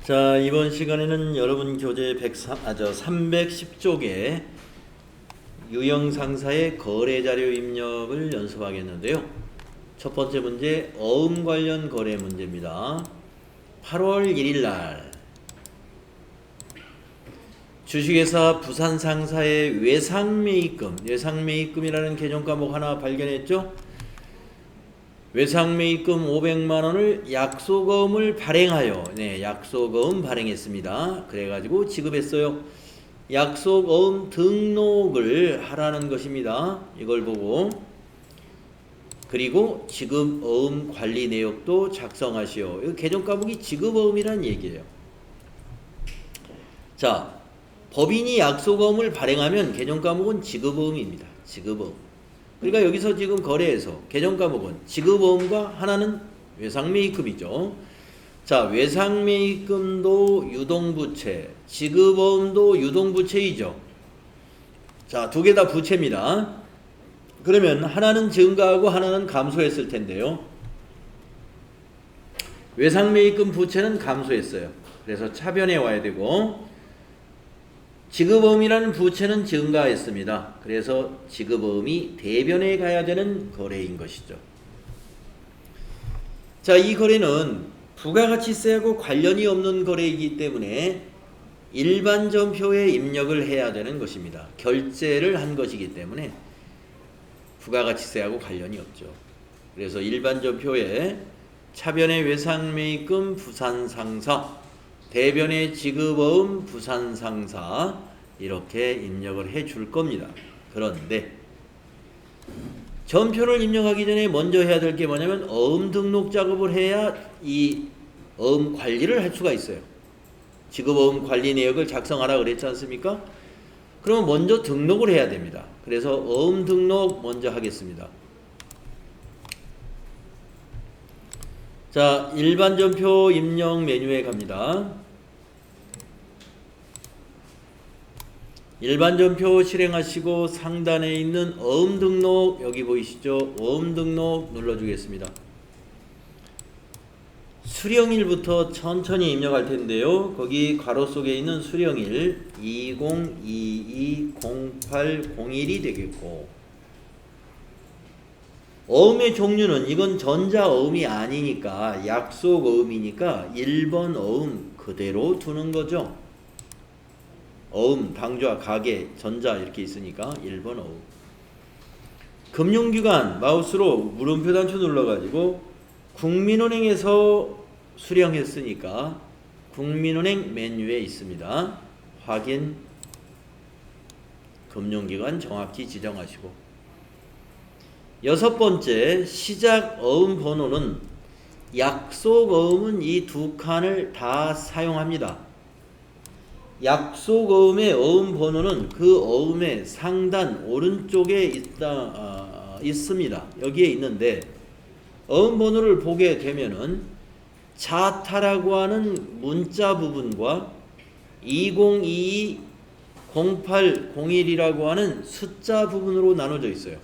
자, 이번 시간에는 여러분 교재 310쪽에 유형상사의 거래자료 입력을 연습하겠는데요. 첫 번째 문제, 어음 관련 거래 문제입니다. 8월 1일 날 주식회사 부산상사의 외상매입금이라는 개정 과목 하나 발견했죠? 외상매입금 500만원을 약속어음을 발행하여 약속어음 발행했습니다. 그래가지고 지급했어요. 약속어음 등록을 하라는 것입니다. 이걸 보고 그리고 지급어음 관리 내역도 작성하시오. 이 개정 과목이 지급어음이라는 얘기예요. 자, 법인이 약속어음을 발행하면 개정 과목은 지급어음입니다. 지급어음. 그러니까 여기서 지금 거래에서 개정 과목은 지급어음과 하나는 외상매입금이죠. 자, 외상매입금도 유동부채, 지급어음도 유동부채이죠. 자, 두 개 다 부채입니다. 그러면 하나는 증가하고 하나는 감소했을 텐데요. 외상매입금 부채는 감소했어요. 그래서 차변에 와야 되고, 지급어음이라는 부채는 증가했습니다. 그래서 지급어음이 대변에 가야 되는 거래인 것이죠. 자, 이 거래는 부가가치세하고 관련이 없는 거래이기 때문에 일반 전표에 입력을 해야 되는 것입니다. 결제를 한 것이기 때문에 부가가치세하고 관련이 없죠. 그래서 일반 전표에 차변의 외상매입금 부산상사, 대변의 지급어음 부산상사 이렇게 입력을 해 줄 겁니다. 그런데 전표를 입력하기 전에 먼저 해야 될 게 뭐냐면 어음 등록 작업을 해야 이 어음 관리를 할 수가 있어요. 지급어음 관리 내역을 작성하라 그랬지 않습니까? 그러면 먼저 등록을 해야 됩니다. 그래서 어음 등록 먼저 하겠습니다. 자, 일반 전표 입력 메뉴에 갑니다. 일반 전표 실행하시고 상단에 있는 어음 등록 여기 보이시죠? 어음 등록 눌러주겠습니다. 수령일부터 천천히 입력할 텐데요. 거기 괄호 속에 있는 수령일 20220801이 되겠고, 어음의 종류는 이건 전자어음이 아니니까 약속어음이니까 1번 어음 그대로 두는 거죠. 어음, 당좌, 가계, 전자 이렇게 있으니까 1번 어음. 금융기관 마우스로 물음표 단추 눌러가지고 국민은행에서 수령했으니까 국민은행 메뉴에 있습니다. 확인, 금융기관 정확히 지정하시고, 여섯 번째 시작 어음 번호는 약속 어음은 이 두 칸을 다 사용합니다. 약속 어음의 어음 번호는 그 어음의 상단 오른쪽에 있습니다. 여기에 있는데 어음 번호를 보게 되면은 자타라고 하는 문자 부분과 20220801이라고 하는 숫자 부분으로 나눠져 있어요.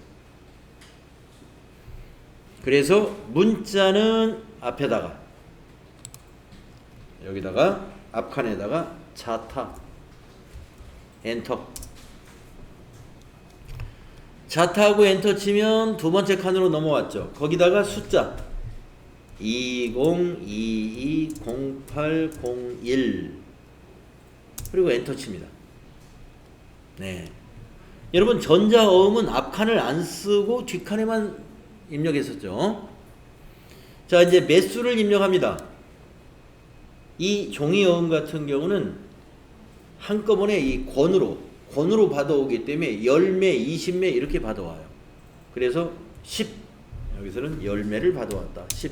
그래서 문자는 앞에다가 여기다가 앞칸에다가 자타 엔터, 자타하고 엔터 치면 두 번째 칸으로 넘어왔죠. 거기다가 숫자 20220801 그리고 엔터 칩니다. 네, 여러분 전자어음은 앞칸을 안 쓰고 뒷칸에만 입력했었죠. 자, 이제 매수를 입력합니다. 이 종이어음 같은 경우는 한꺼번에 이 권으로 받아오기 때문에 10매, 20매 이렇게 받아와요. 그래서 10, 여기서는 10매를 받아왔다. 10.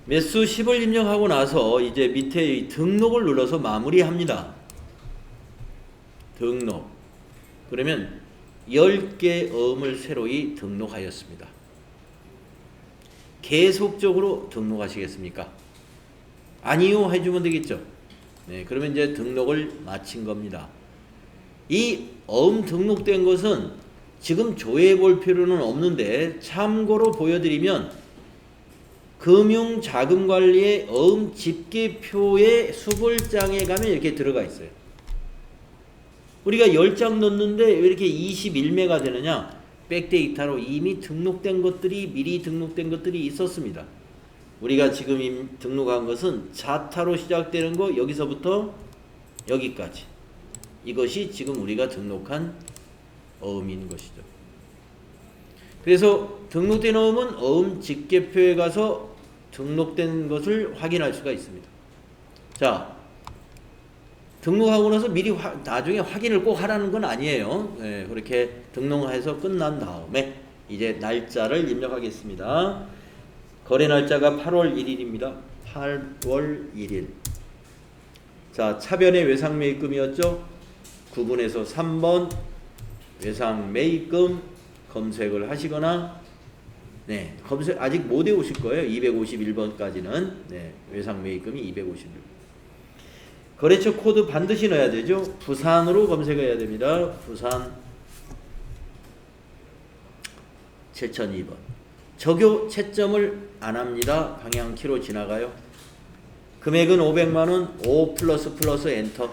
매수 10을 입력하고 나서 이제 밑에 등록을 눌러서 마무리합니다. 등록. 그러면 10개 어음을 새로이 등록하였습니다. 계속적으로 등록하시겠습니까? 아니요 해주면 되겠죠. 네, 그러면 이제 등록을 마친 겁니다. 이 어음 등록된 것은 지금 조회해 볼 필요는 없는데 참고로 보여드리면 금융자금관리의 어음 집계표의 수볼장에 가면 이렇게 들어가 있어요. 우리가 10장 넣는데 왜 이렇게 21매가 되느냐? 백데이터로 이미 등록된 것들이 미리 등록된 것들이 있었습니다. 우리가 지금 등록한 것은 자타로 시작되는 거 여기서부터 여기까지. 이것이 지금 우리가 등록한 어음인 것이죠. 그래서 등록된 어음은 어음 집계표에 가서 등록된 것을 확인할 수가 있습니다. 자, 등록하고 나서 미리 나중에 확인을 꼭 하라는 건 아니에요. 네, 그렇게 등록해서 끝난 다음에 이제 날짜를 입력하겠습니다. 거래 날짜가 8월 1일입니다. 8월 1일. 자, 차변의 외상 매입금이었죠. 9분에서 3번 외상 매입금 검색을 하시거나, 네, 검색 아직 못 외우실 거예요. 251번까지는. 네, 외상 매입금이 251. 거래처 코드 반드시 넣어야 되죠. 부산으로 검색해야 됩니다. 부산 7002번. 적요 채점을 안 합니다. 방향키로 지나가요. 금액은 500만원. 5 플러스 엔터.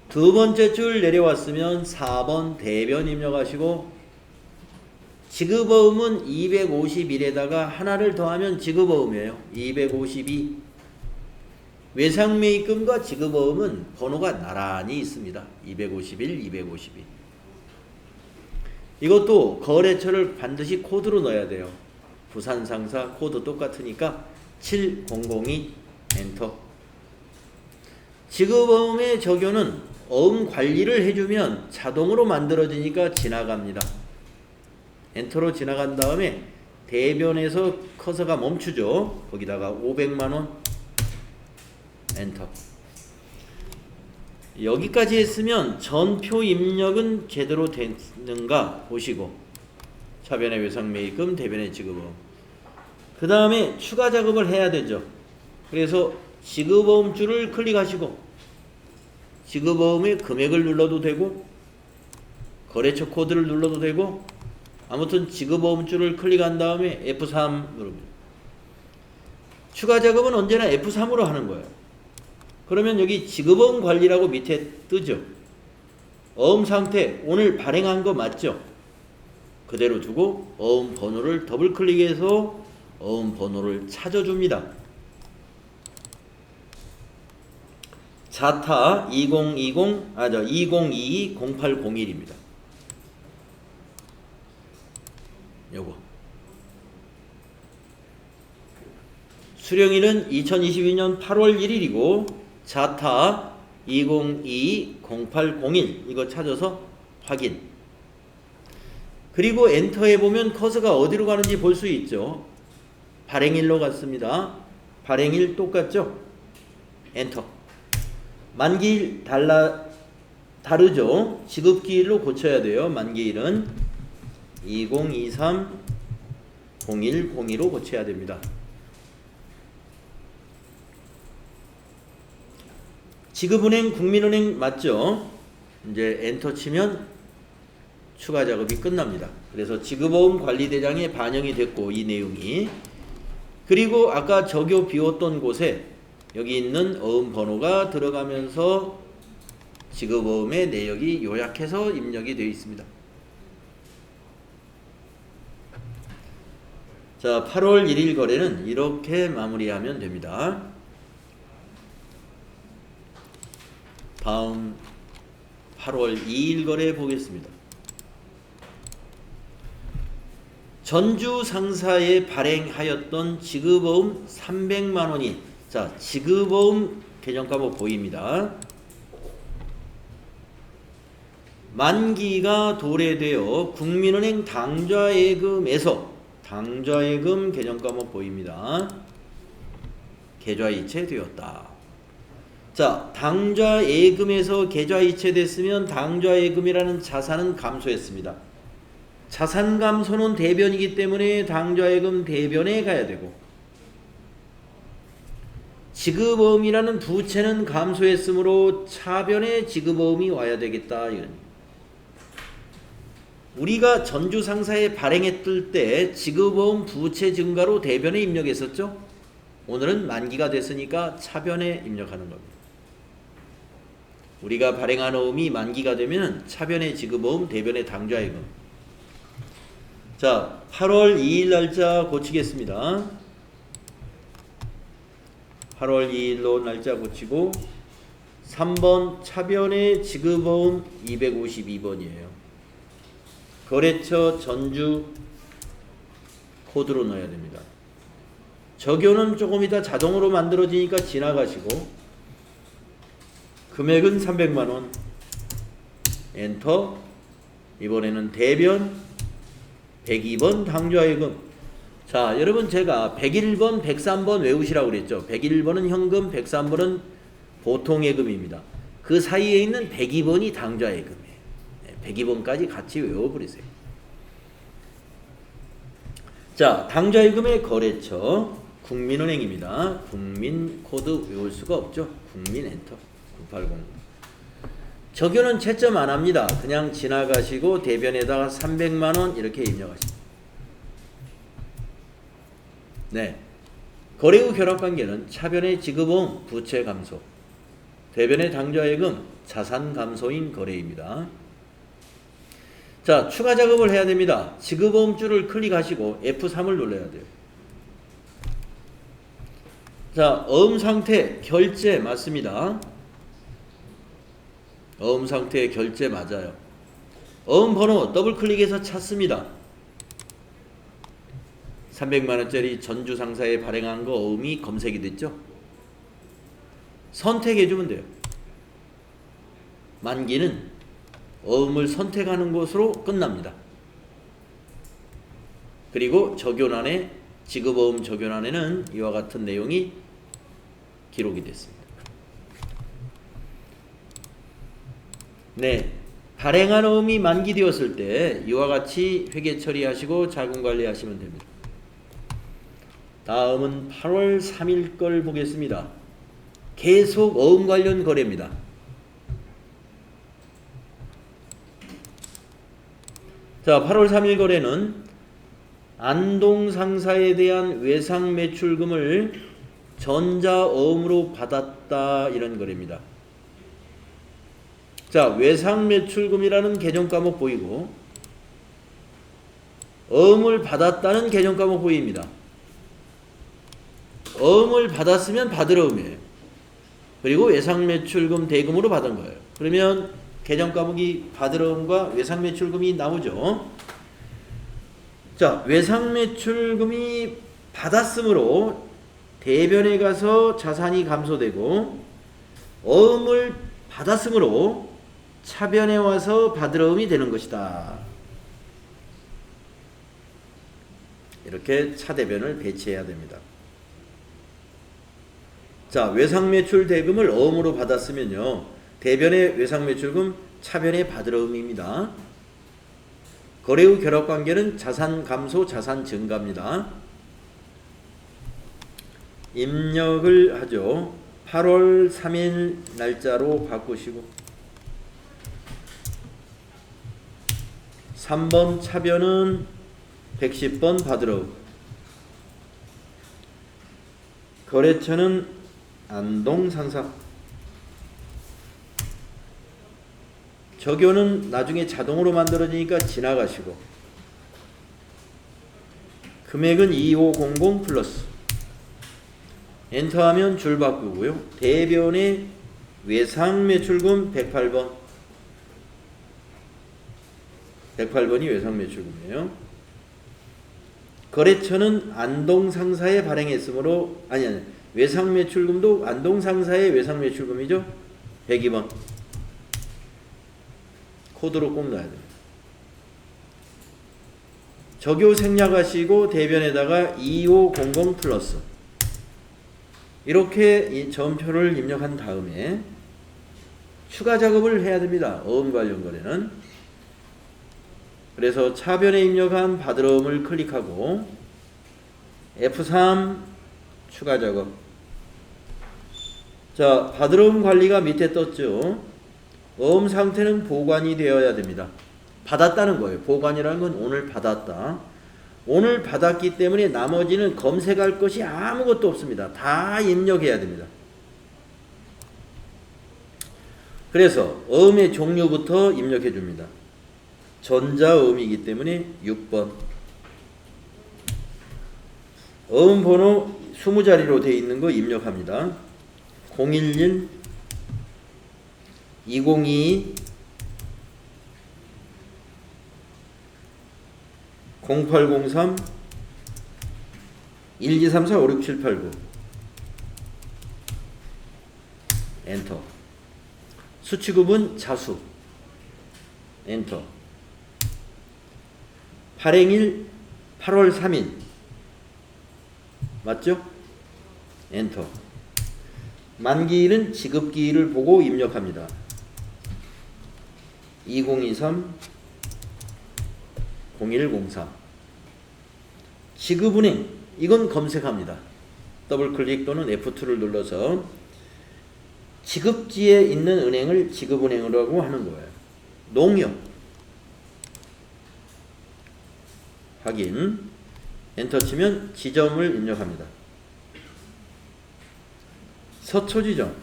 두 번째 줄 내려왔으면 4번 대변 입력하시고, 지급어음은 251에다가 하나를 더하면 지급어음이에요. 252. 외상매입금과 지급어음은 번호가 나란히 있습니다. 251, 252. 이것도 거래처를 반드시 코드로 넣어야 돼요. 부산상사 코드 똑같으니까 7002 엔터. 지급어음의 적용은 어음 관리를 해주면 자동으로 만들어지니까 지나갑니다. 엔터로 지나간 다음에 대변에서 커서가 멈추죠. 거기다가 500만원 엔터. 여기까지 했으면 전표 입력은 제대로 됐는가 보시고, 차변의 외상매입금, 대변의 지급어음. 그 다음에 추가 작업을 해야 되죠. 그래서 지급어음 줄을 클릭하시고, 지급어음의 금액을 눌러도 되고, 거래처 코드를 눌러도 되고, 아무튼 지급어음 줄을 클릭한 다음에 F3 누릅니다. 추가 작업은 언제나 F3으로 하는 거예요. 그러면 여기 지급어음 관리라고 밑에 뜨죠. 어음 상태 오늘 발행한 거 맞죠? 그대로 두고 어음 번호를 더블 클릭해서 어음 번호를 찾아줍니다. 자타 2022-0801입니다. 요거. 수령일은 2022년 8월 1일이고 자타 2022-0801 이거 찾아서 확인. 그리고 엔터해 보면 커서가 어디로 가는지 볼 수 있죠. 발행일로 갔습니다. 발행일 똑같죠? 엔터. 만기일 다르죠? 지급기일로 고쳐야 돼요. 만기일은 2023-0102로 고쳐야 됩니다. 지급은행 국민은행 맞죠? 이제 엔터 치면 추가 작업이 끝납니다. 그래서 지급어음 관리대장에 반영이 됐고 이 내용이, 그리고 아까 적요 비웠던 곳에 여기 있는 어음 번호가 들어가면서 지급어음의 내역이 요약해서 입력이 되어 있습니다. 자, 8월 1일 거래는 이렇게 마무리하면 됩니다. 다음 8월 2일 거래 보겠습니다. 전주 상사에 발행하였던 지급어음 300만원이, 자, 지급어음 계정과목 보입니다. 만기가 도래되어 국민은행 당좌예금에서 당좌예금 계정과목 보입니다. 계좌이체되었다. 자, 당좌예금에서 계좌이체됐으면 당좌예금이라는 자산은 감소했습니다. 자산 감소는 대변이기 때문에 당좌예금 대변에 가야 되고, 지급어음이라는 부채는 감소했으므로 차변에 지급어음이 와야 되겠다. 이런. 우리가 전주 상사에 발행했을 때 지급어음 부채 증가로 대변에 입력했었죠. 오늘은 만기가 됐으니까 차변에 입력하는 겁니다. 우리가 발행한 어음이 만기가 되면 차변에 지급어음, 대변에 당좌예금. 자, 8월 2일 날짜 고치겠습니다. 8월 2일로 날짜 고치고 3번 차변에 지급어음 252번이에요. 거래처 전주 코드로 넣어야 됩니다. 적요는 조금 이따 자동으로 만들어지니까 지나가시고 금액은 300만원 엔터. 이번에는 대변 102번 당좌예금. 자, 여러분 제가 101번 103번 외우시라고 그랬죠. 101번은 현금, 103번은 보통예금입니다. 그 사이에 있는 102번이 당좌예금이에요. 102번까지 같이 외워버리세요. 자, 당좌예금의 거래처 국민은행입니다. 국민 코드 외울 수가 없죠. 국민 엔터 980. 적요는 채점 안 합니다. 그냥 지나가시고 대변에다가 300만원 이렇게 입력하십니다. 네. 거래 후 결합관계는 차변의 지급어음 부채 감소, 대변의 당좌예금 자산 감소인 거래입니다. 자, 추가 작업을 해야 됩니다. 지급어음 줄을 클릭하시고 F3을 눌러야 돼요. 자, 어음 상태 결제 맞습니다. 어음 상태 결제 맞아요. 어음 번호 더블 클릭해서 찾습니다. 300만원짜리 전주 상사에 발행한 거 어음이 검색이 됐죠? 선택해주면 돼요. 만기는 어음을 선택하는 것으로 끝납니다. 그리고 적요란에 지급어음 적요란에는 이와 같은 내용이 기록이 됐습니다. 네, 발행한 어음이 만기되었을 때 이와 같이 회계 처리하시고 자금 관리하시면 됩니다. 다음은 8월 3일 걸 보겠습니다. 계속 어음 관련 거래입니다. 자, 8월 3일 거래는 안동상사에 대한 외상 매출금을 전자어음으로 받았다 이런 거래입니다. 자, 외상 매출금이라는 개정 과목 보이고 어음을 받았다는 개정 과목 보입니다. 어음을 받았으면 받을 어음이에요. 그리고 외상 매출금 대금으로 받은 거예요. 그러면 개정 과목이 받을 어음과 외상 매출금이 나오죠. 자, 외상 매출금이 받았으므로 대변에 가서 자산이 감소되고 어음을 받았으므로 차변에 와서 받을 어음이 되는 것이다. 이렇게 차대변을 배치해야 됩니다. 자, 외상매출 대금을 어음으로 받았으면요, 대변의 외상매출금, 차변의 받을 어음입니다. 거래 후 결합관계는 자산 감소, 자산 증가입니다. 입력을 하죠. 8월 3일 날짜로 바꾸시고 3번 차변은 110번 받을 어음, 거래처는 안동상사, 적요는 나중에 자동으로 만들어지니까 지나가시고 금액은 2500 플러스 엔터하면 줄 바꾸고요. 대변의 외상매출금 108번 108번이 외상매출금이에요. 거래처는 안동상사에 발행했으므로 아니 외상매출금도 안동상사의 외상매출금이죠. 102번 코드로 꼭 넣어야 됩니다. 적요 생략하시고 대변에다가 2500 플러스 이렇게 이 점표를 입력한 다음에 추가 작업을 해야 됩니다. 어음 관련 거래는. 그래서 차변에 입력한 받을 어음을 클릭하고 F3 추가 작업. 자, 받을 어음 관리가 밑에 떴죠. 어음 상태는 보관이 되어야 됩니다. 받았다는 거예요. 보관이라는 건 오늘 받았다. 오늘 받았기 때문에 나머지는 검색할 것이 아무것도 없습니다. 다 입력해야 됩니다. 그래서 어음의 종류부터 입력해 줍니다. 전자어음이기 때문에 6번. 어음 번호 20자리로 되어 있는 거 입력합니다. 011 2022 0803 1234 56789 엔터. 수치구분 자수 엔터. 발행일 8월 3일 맞죠? 엔터. 만기일은 지급기일을 보고 입력합니다. 2023 0103 지급은행 이건 검색합니다. 더블클릭 또는 F2를 눌러서 지급지에 있는 은행을 지급은행이라고 하는 거예요. 농협 확인 엔터 치면 지점을 입력합니다. 서초지점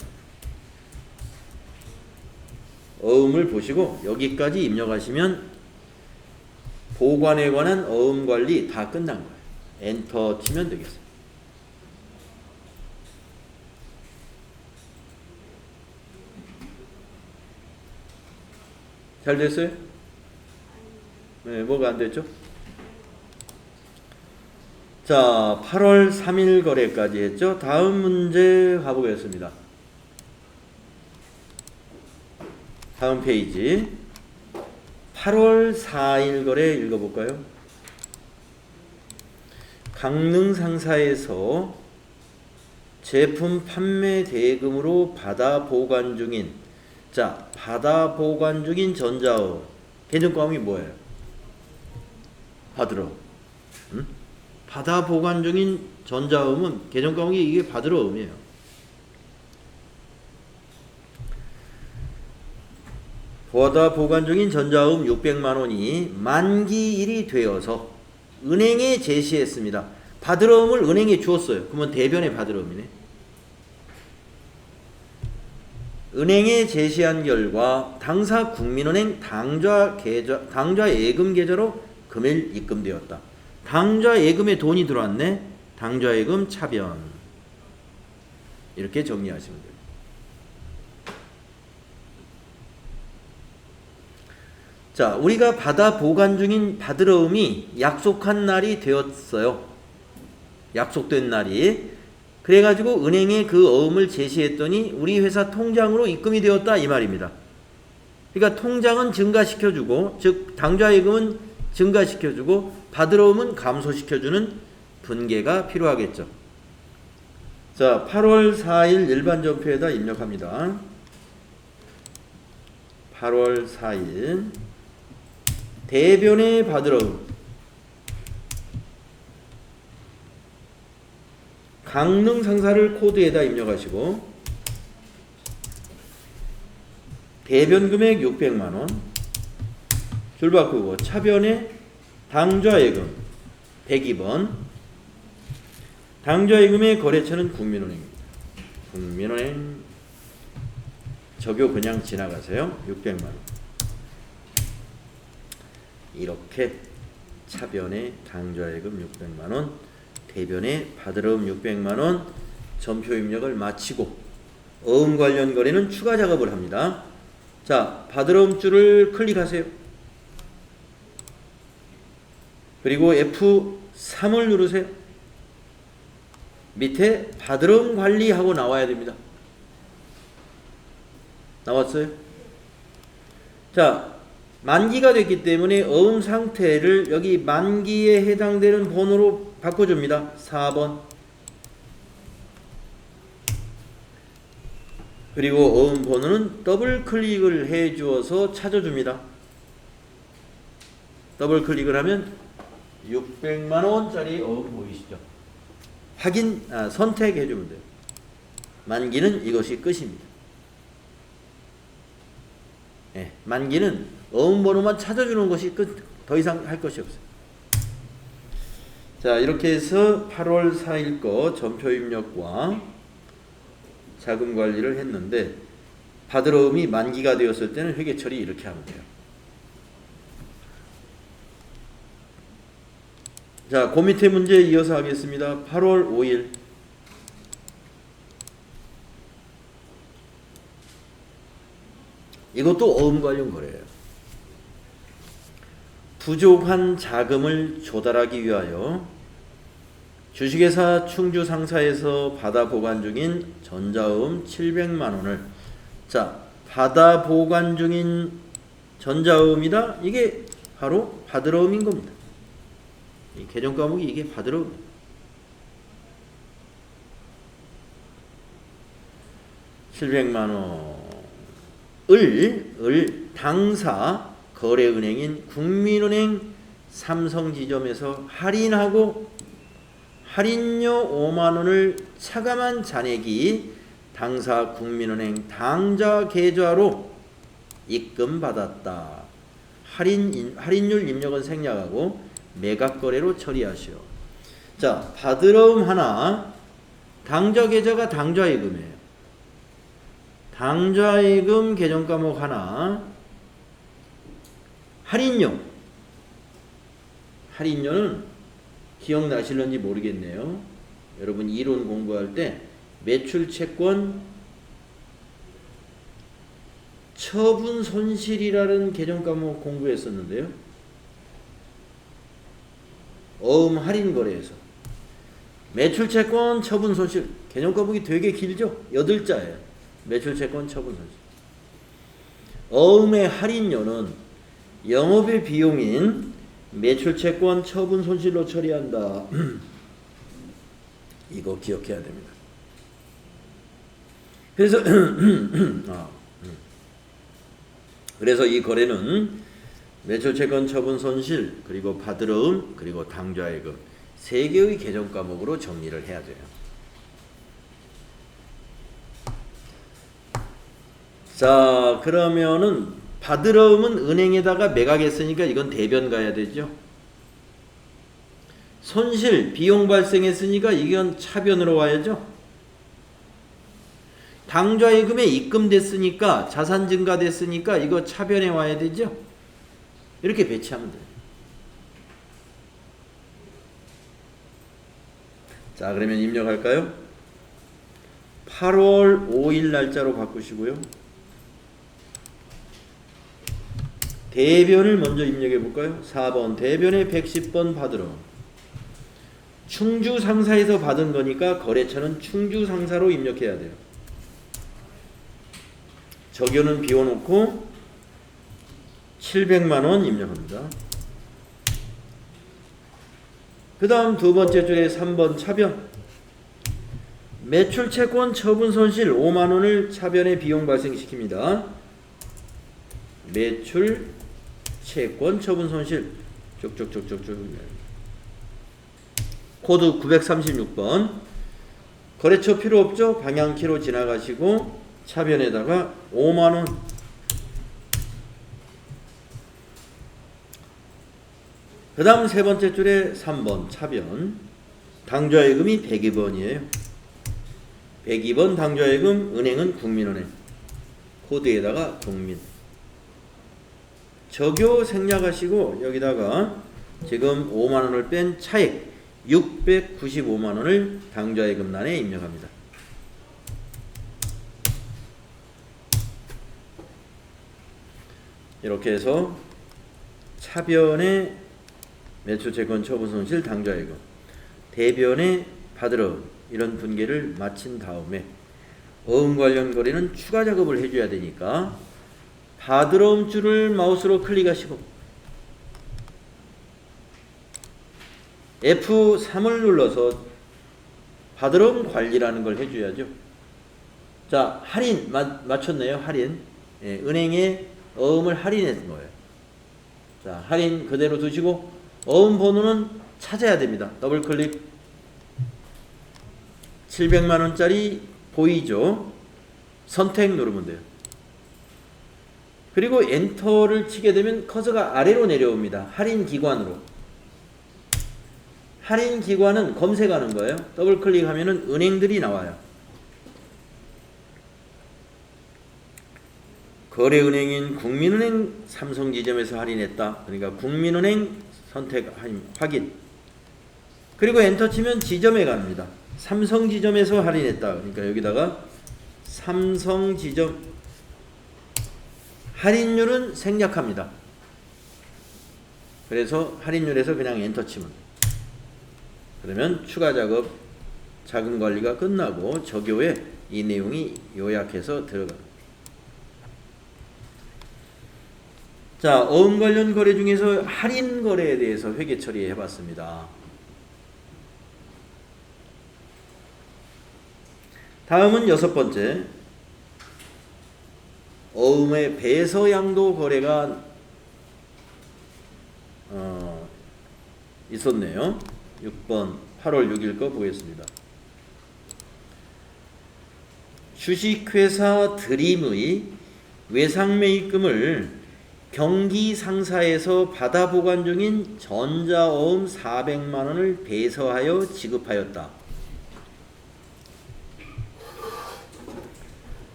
어음을 보시고 여기까지 입력하시면 보관에 관한 어음 관리 다 끝난 거예요. 엔터 치면 되겠어요. 잘 됐어요? 네, 뭐가 안 됐죠? 자, 8월 3일 거래까지 했죠? 다음 문제 가보겠습니다. 다음 페이지 8월 4일 거래 읽어볼까요? 강릉 상사에서 제품 판매 대금으로 받아 보관 중인 자, 받아 보관 중인 전자어 개정과목이 뭐예요? 받으러. 응? 받아 보관 중인 전자음은 개정과목이 이게 받으러 음이에요. 받아 보관 중인 전자음 600만 원이 만기일이 되어서 은행에 제시했습니다. 받으러 음을 은행에 주었어요. 그러면 대변의 받으러 음이네. 은행에 제시한 결과 당사 국민은행 당좌 예금 계좌로 금일 입금되었다. 당좌 예금에 돈이 들어왔네. 당좌 예금 차변. 이렇게 정리하시면 돼요. 자, 우리가 받아 보관 중인 받으러 음이 약속한 날이 되었어요. 약속된 날이. 그래가지고 은행에 그 어음을 제시했더니 우리 회사 통장으로 입금이 되었다 이 말입니다. 그러니까 통장은 증가시켜주고 즉 당좌예금은 증가시켜주고 받으러 음은 감소시켜주는 분계가 필요하겠죠. 자, 8월 4일 일반 전표에다 입력합니다. 8월 4일 대변의 받으러 음 강릉 상사를 코드에다 입력하시고 대변 금액 600만원 줄 바꾸고 차변에 당좌예금 102번 당좌예금의 거래처는 국민은행입니다. 국민은행 적요 그냥 지나가세요. 600만원 이렇게 차변에 당좌예금 600만원 대변에 받으러음 600만원 전표 입력을 마치고 어음 관련 거래는 추가 작업을 합니다. 자, 받으러음 줄을 클릭하세요. 그리고 F3을 누르세요. 밑에 받으러음 관리하고 나와야 됩니다. 나왔어요? 자, 만기가 됐기 때문에 어음 상태를 여기 만기에 해당되는 번호로 바꿔줍니다. 4번. 그리고 어음 번호는 더블 클릭을 해 주어서 찾아줍니다. 더블 클릭을 하면 600만원짜리 어음 보이시죠? 선택해 주면 돼요. 만기는 이것이 끝입니다. 네, 만기는 어음 번호만 찾아주는 것이 끝. 더 이상 할 것이 없어요. 자, 이렇게 해서 8월 4일 거 전표 입력과 자금 관리를 했는데 받을 어음이 만기가 되었을 때는 회계 처리 이렇게 하면 돼요. 자, 그 밑에 문제 이어서 하겠습니다. 8월 5일 이것도 어음 관련 거래예요. 부족한 자금을 조달하기 위하여 주식회사 충주 상사에서 받아 보관 중인 전자어음 700만 원을 자, 받아 보관 중인 전자어음이다. 이게 바로 받을 어음인 겁니다. 이 개정 과목이 이게 받을 어음. $700만 원을 당사 거래은행인 국민은행 삼성지점에서 할인하고 할인료 5만 원을 차감한 잔액이 당사 국민은행 당좌 계좌로 입금받았다. 할인율 입력은 생략하고 매각거래로 처리하시오. 자, 받을 어음 하나, 당좌 계좌가 당좌예금이에요. 당좌예금 개정 과목 하나, 할인료는 기억나실런지 모르겠네요. 여러분 이론 공부할 때 매출채권 처분 손실이라는 개정 과목 공부했었는데요. 어음 할인 거래에서 매출채권 처분 손실 개정 과목이 되게 길죠. 8자예요. 매출채권 처분 손실. 어음의 할인료는 영업의 비용인 매출채권 처분 손실로 처리한다. 이거 기억해야 됩니다. 그래서 이 거래는 매출채권 처분 손실 그리고 받을 어음 그리고 당좌예금 3개의 개정 과목으로 정리를 해야 돼요. 자, 그러면은 받을 어음은 은행에다가 매각했으니까 이건 대변 가야 되죠. 손실, 비용 발생했으니까 이건 차변으로 와야죠. 당좌예금에 입금됐으니까 자산 증가됐으니까 이거 차변에 와야 되죠. 이렇게 배치하면 돼요. 자, 그러면 입력할까요? 8월 5일 날짜로 바꾸시고요. 대변을 먼저 입력해 볼까요? 4번 대변에 110번 받으러 충주 상사에서 받은 거니까 거래처는 충주 상사로 입력해야 돼요. 적요는 비워놓고 700만 원 입력합니다. 그 다음 두 번째 줄에 3번 차변 매출채권 처분 손실 5만 원을 차변에 비용 발생시킵니다. 매출 채권 처분 손실 쭉쭉쭉쭉쭉 코드 936번 거래처 필요 없죠? 방향키로 지나가시고 차변에다가 5만원 그 다음 세 번째 줄에 3번 차변 당좌예금이 102번이에요. 102번 당좌예금 은행은 국민은행 코드에다가 국민 적요 생략하시고 여기다가 지금 5만원을 뺀 차액 695만원을 당좌예금란에 입력합니다. 이렇게 해서 차변에 매출채권 처분 손실 당좌예금 대변에 받을 어음 이런 분계를 마친 다음에 어음 관련 거래는 추가 작업을 해줘야 되니까 받을 어음 줄을 마우스로 클릭하시고 F3을 눌러서 받을 어음 관리라는 걸 해줘야죠. 자, 할인 맞췄네요. 할인. 예, 은행에 어음을 할인했는 거예요. 자, 할인 그대로 두시고 어음 번호는 찾아야 됩니다. 더블 클릭. 700만원짜리 보이죠? 선택 누르면 돼요. 그리고 엔터를 치게 되면 커서가 아래로 내려옵니다. 할인 기관으로. 할인 기관은 검색하는 거예요. 더블 클릭하면은 은행들이 나와요. 거래은행인 국민은행 삼성지점에서 할인했다. 그러니까 국민은행 선택 확인. 그리고 엔터 치면 지점에 갑니다. 삼성지점에서 할인했다. 그러니까 여기다가 삼성지점 할인율은 생략합니다. 그래서 할인율에서 그냥 엔터 치면 그러면 추가 작업 자금 관리가 끝나고 저교에 이 내용이 요약해서 들어갑니다. 자, 어음 관련 거래 중에서 할인 거래에 대해서 회계 처리해 봤습니다. 다음은 6번째. 어음의 배서양도 거래가 있었네요. 6번 8월 6일 거 보겠습니다. 주식회사 드림의 외상매입금을 경기 상사에서 받아 보관 중인 전자어음 400만 원을 배서하여 지급하였다.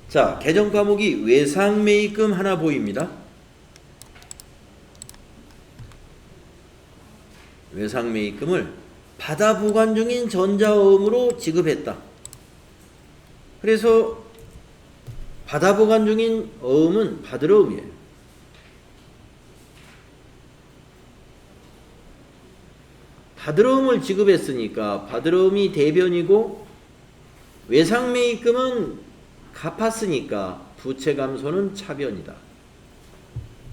자, 개정 과목이 외상매입금 하나 보입니다. 외상매입금을 받아 보관 중인 전자어음으로 지급했다. 그래서 받아 보관 중인 어음은 받으러음이에요. 받으러음을 지급했으니까 받으러음이 대변이고 외상매입금은 갚았으니까 부채감소는 차변이다.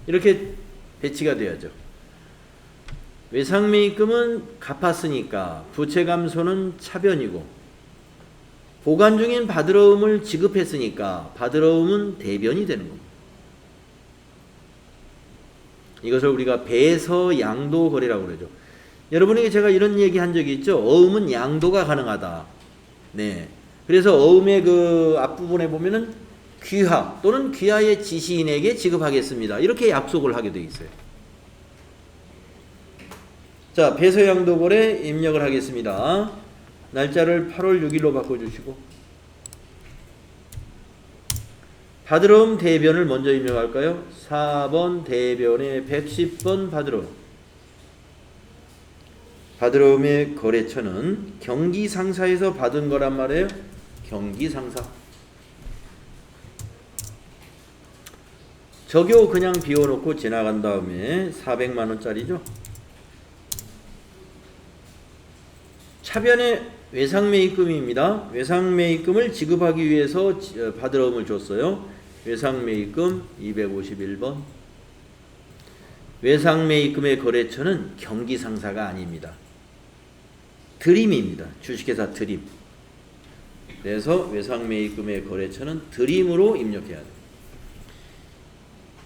이렇게 배치가 되어야죠. 외상매입금은 갚았으니까 부채감소는 차변이고 보관 중인 받으러움을 지급했으니까 받으러움은 대변이 되는 겁니다. 이것을 우리가 배서양도 거래라고 그러죠. 여러분에게 제가 이런 얘기 한 적이 있죠. 어음은 양도가 가능하다. 네. 그래서 어음의 그 앞부분에 보면은 귀하 또는 귀하의 지시인에게 지급하겠습니다. 이렇게 약속을 하게 되어 있어요. 자, 배서양도 거래 입력을 하겠습니다. 날짜를 8월 6일로 바꿔주시고 받으러움 대변을 먼저 입력할까요? 4번 대변에 110번 받으러움. 받으러움의 거래처는 경기상사에서 받은 거란 말이에요. 경기상사. 저교 그냥 비워놓고 지나간 다음에 400만 원짜리죠. 차변의 외상매입금입니다. 외상매입금을 지급하기 위해서 받으러움을 줬어요. 외상매입금 251번. 외상매입금의 거래처는 경기상사가 아닙니다. 드림입니다. 주식회사 드림. 그래서 외상매입금의 거래처는 드림으로 입력해야 돼요.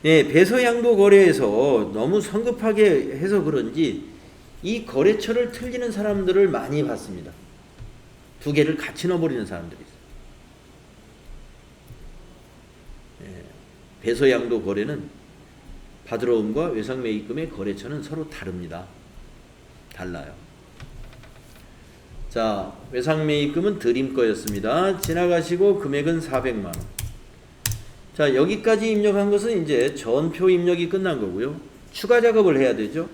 네, 배서양도 거래에서 너무 성급하게 해서 그런지 이 거래처를 틀리는 사람들을 많이 봤습니다. 두 개를 같이 넣어버리는 사람들이 있어요. 네, 배서양도 거래는 받으러움과 외상매입금의 거래처는 서로 다릅니다. 달라요. 자, 외상매입금은 드림 거였습니다. 지나가시고 금액은 400만 원. 자, 여기까지 입력한 것은 이제 전표 입력이 끝난 거고요. 추가 작업을 해야 되죠.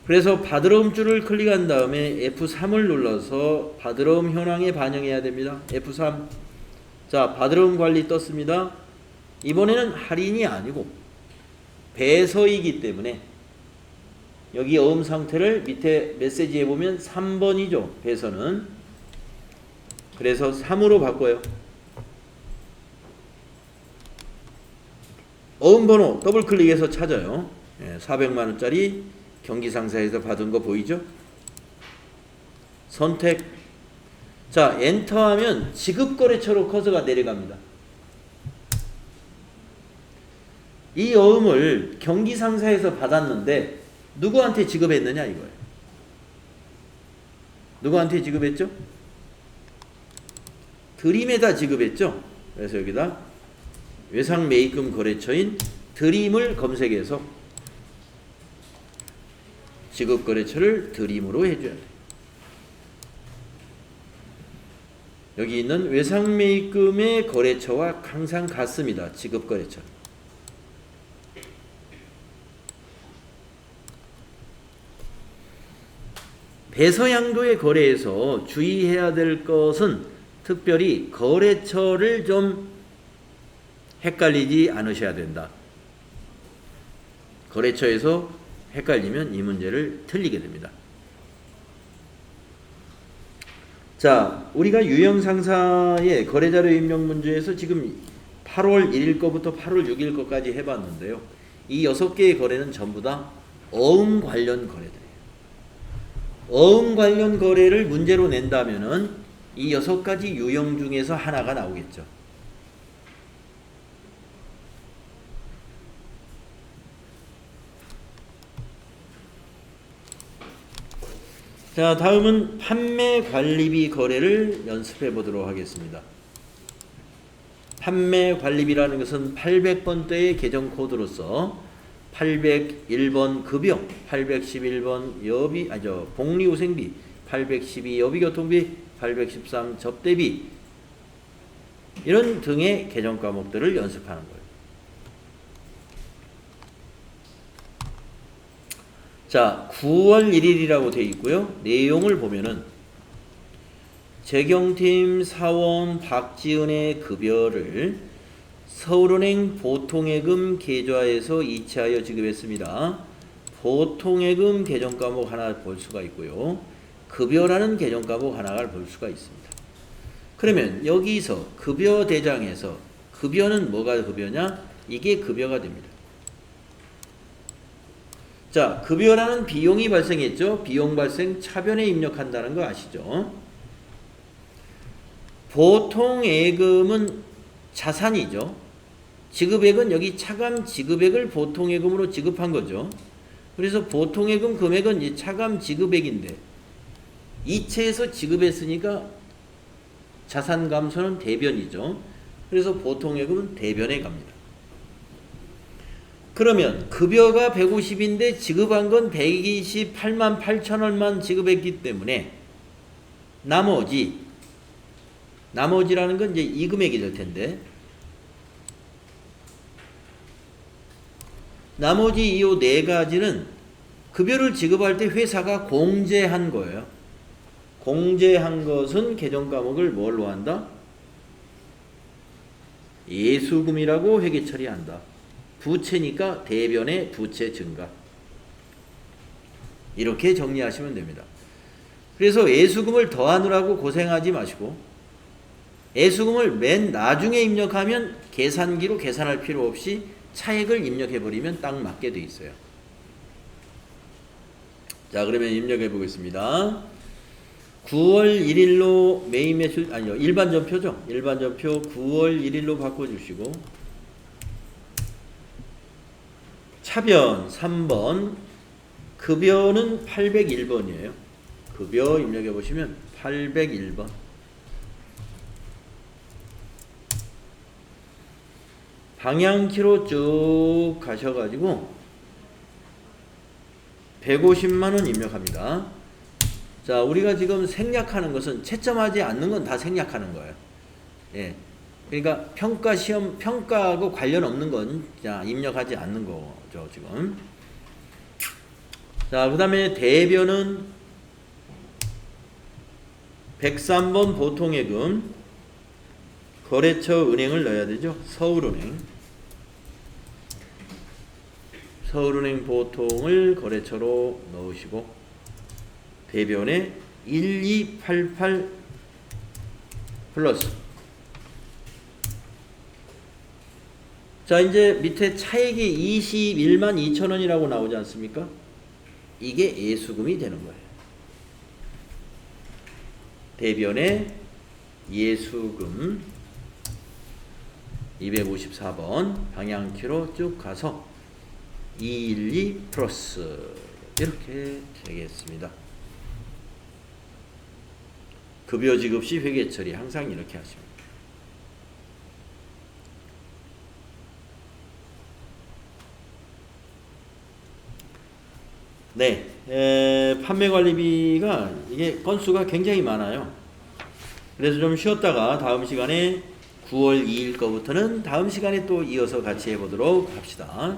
그래서 받으러움 줄을 클릭한 다음에 F3을 눌러서 받으러움 현황에 반영해야 됩니다. F3. 자, 받으러움 관리 떴습니다. 이번에는 할인이 아니고 배서이기 때문에 여기 어음 상태를 밑에 메시지에 보면 3번이죠. 배서는. 그래서 3으로 바꿔요. 어음 번호 더블 클릭해서 찾아요. 400만 원짜리 경기상사에서 받은 거 보이죠? 선택. 자, 엔터하면 지급거래처로 커서가 내려갑니다. 이 어음을 경기상사에서 받았는데 누구한테 지급했느냐 이거예요. 누구한테 지급했죠? 드림에다 지급했죠. 그래서 여기다 외상 매입금 거래처인 드림을 검색해서 지급 거래처를 드림으로 해줘야 돼. 여기 있는 외상 매입금의 거래처와 항상 같습니다. 지급 거래처. 배서양도의 거래에서 주의해야 될 것은 특별히 거래처를 좀 헷갈리지 않으셔야 된다. 거래처에서 헷갈리면 이 문제를 틀리게 됩니다. 자, 우리가 유형상사의 거래자료 입력 문제에서 지금 8월 1일 거부터 8월 6일 거까지 해봤는데요. 이 6개의 거래는 전부 다 어음 관련 거래들이에요. 어음 관련 거래를 문제로 낸다면은 이 6가지 유형 중에서 하나가 나오겠죠. 자, 다음은 판매 관리비 거래를 연습해 보도록 하겠습니다. 판매 관리비라는 것은 800번대의 계정 코드로서 801번 급여, 811번 여비, 복리후생비, 812 여비교통비, 813 접대비 이런 등의 계정 과목들을 연습하는 거예요. 자, 9월 1일이라고 되어 있고요. 내용을 보면은 재경팀 사원 박지은의 급여를 서울은행 보통예금 계좌에서 이체하여 지급했습니다. 보통예금 계정 과목 하나 볼 수가 있고요. 급여라는 계정 과목 하나를 볼 수가 있습니다. 그러면 여기서 급여 대장에서 급여는 뭐가 급여냐? 이게 급여가 됩니다. 자, 급여라는 비용이 발생했죠. 비용 발생 차변에 입력한다는 거 아시죠? 보통 예금은 자산이죠. 지급액은 여기 차감 지급액을 보통 예금으로 지급한 거죠. 그래서 보통 예금 금액은 이 차감 지급액인데 이체해서 지급했으니까 자산 감소는 대변이죠. 그래서 보통 예금은 대변에 갑니다. 그러면 급여가 150인데 지급한 건 128만 8천 원만 지급했기 때문에 나머지라는 건 이제 이 금액이 될 텐데 나머지 이 네 가지는 급여를 지급할 때 회사가 공제한 거예요. 공제한 것은 계정 과목을 뭘로 한다? 예수금이라고 회계 처리한다. 부채니까 대변의 부채 증가. 이렇게 정리하시면 됩니다. 그래서 예수금을 더하느라고 고생하지 마시고 예수금을 맨 나중에 입력하면 계산기로 계산할 필요 없이 차액을 입력해버리면 딱 맞게 돼 있어요. 자, 그러면 입력해 보겠습니다. 9월 1일로 매입 매출, 아니요, 일반전표죠. 일반전표 9월 1일로 바꿔주시고 차변 3번 급여는 801번이에요. 급여 입력해 보시면 801번. 방향키로 쭉 가셔가지고 150만원 입력합니다. 자, 우리가 지금 생략하는 것은 채점하지 않는 건 다 생략하는 거예요. 예. 그러니까 평가 시험, 평가하고 관련 없는 건 입력하지 않는 거죠, 지금. 자, 그 다음에 대변은 103번 보통예금 거래처 은행을 넣어야 되죠. 서울은행. 서울은행 보통을 거래처로 넣으시고 대변에 1288 플러스. 자, 이제 밑에 차액이 21만 2천 원이라고 나오지 않습니까? 이게 예수금이 되는 거예요. 대변에 예수금 254번 방향키로 쭉 가서 212 플러스 이렇게 되겠습니다. 급여 지급 시 회계 처리 항상 이렇게 하십니다. 네, 판매 관리비가 이게 건수가 굉장히 많아요. 그래서 좀 쉬었다가 다음 시간에 9월 2일 거부터는 다음 시간에 또 이어서 같이 해보도록 합시다.